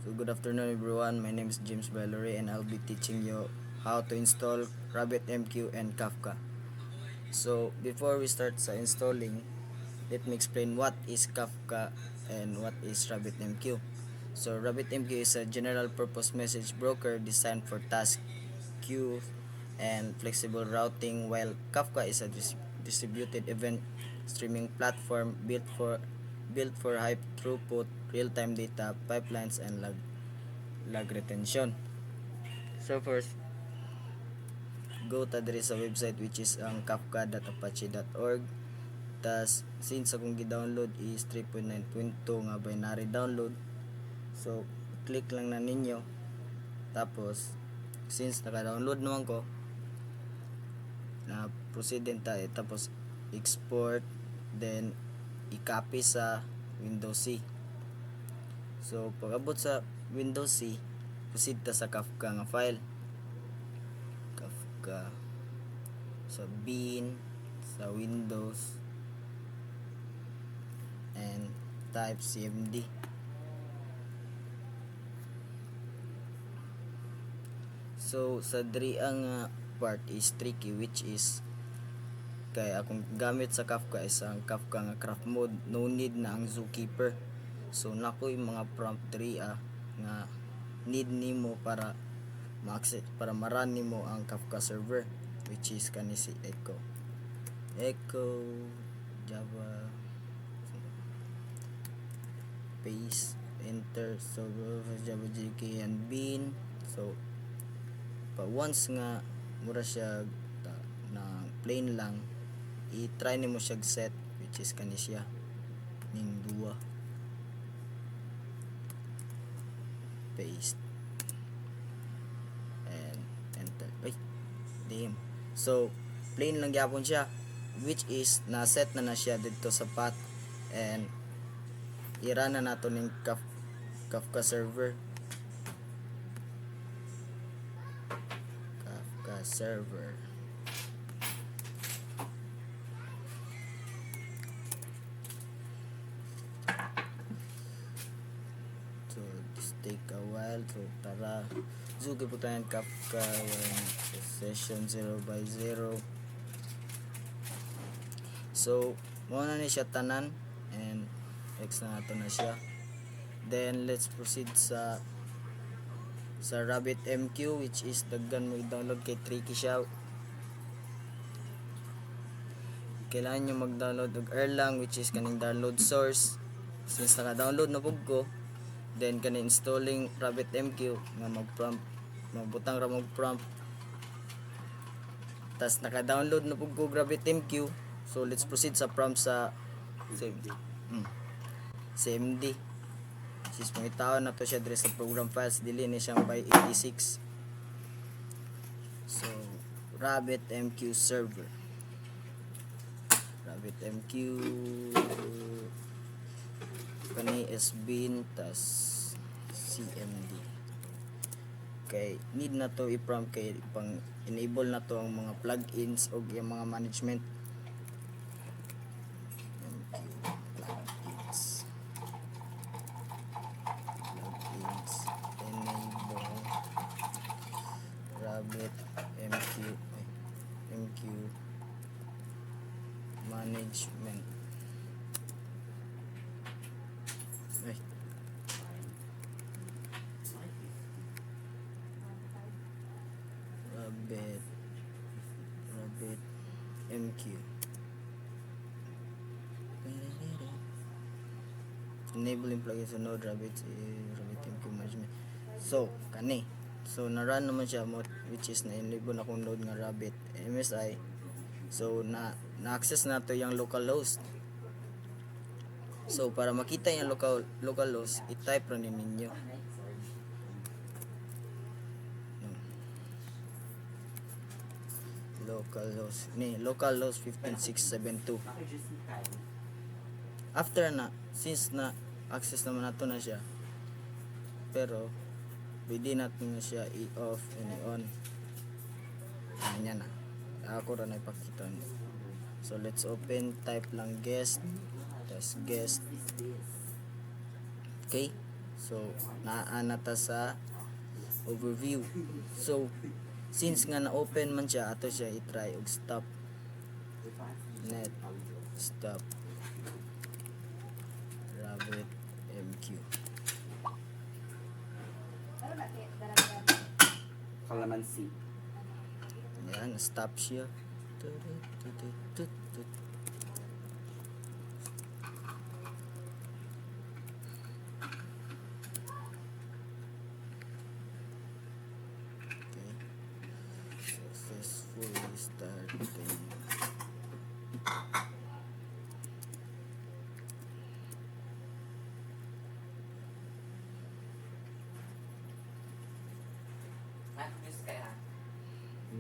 So good afternoon everyone, my name is James Valerie and I'll be teaching you how to install RabbitMQ and Kafka. So before we start sa installing, let me explain what is Kafka and what is RabbitMQ. So RabbitMQ is a general purpose message broker designed for task, queue, and flexible routing, while Kafka is a distributed event streaming platform built for high throughput real-time data pipelines and lag retention. So first, go ta diri sa website which is ang kafka.apache.org. Tas since akong gi-download is 3.9.2 nga binary download. So click lang na ninyo. Tapos since naka-download naman ko, na proceed din tayo. Tapos export, then i-copy sa Windows C. So pag abot sa Windows C, proceed ta sa Kafka nga file. Kafka sa bin, sa Windows, and type cmd. So sa diri ang part is tricky, which is kay akong gamit sa Kafka is ang Kafka nga craft mode, no need na ang zookeeper. So nakoy mga prompt diri nga need nimo para ma-access, para ma-run nimo ang Kafka server, which is kani si echo java paste enter. So java jk and bin. So once nga mura siya na plain lang, i-try nimo siya set, which is kani siya ning duwa, paste and enter. Ay, damn. So plain lang gyapon siya, which is na set na siya dito sa path, and i-run na nato ning Kafka server. Server. So this take a while. So tara, zugi po tayo ng Kafka session 0x0. So muna na siya tanan, and X na nato na siya. Then let's proceed sa RabbitMQ, which is daggan mo i-download kay tricky siya. Kailangan nyo mag-download og Erlang, which is kaning download source. Since naka-download na pug ko, then kaning installing RabbitMQ nga mag-prompt, magbutang ra mag-prompt. Tas naka-download na pug ko RabbitMQ. So let's proceed sa prompt sa cmd. Sis pangitaon na to siya dire sa program files, dili ni siyang by 86. So RabbitMQ server, RabbitMQ kani sbin tas cmd. Okay, need na to i-prompt kay pang enable na to ang mga plugins o yung mga management. RabbitMQ management. RabbitMQ enabling plugins sa Node RabbitMQ management. So kani, so na-run naman siya mo, which is na-enable na akong node nga Rabbit MSI. So na-access na to yung local host. So para makita yung local host, i-type rin ninyo localhost 15672. After na, since na access naman nato na siya, pero pwede natin na siya i-off and i-on. Ayan na, ako rin ipakita nyo. So let's open, type lang guest, tas guest. Okay, So naa ta sa overview. So since nga na-open man siya, ato siya i-try og stop. Net stop Rabbit MQ. Calamansi. Yan, stop siya. Tut. Okay. Successfully starting.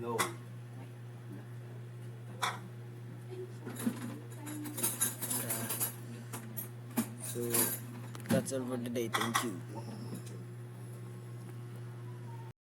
No. So that's all for today. Thank you.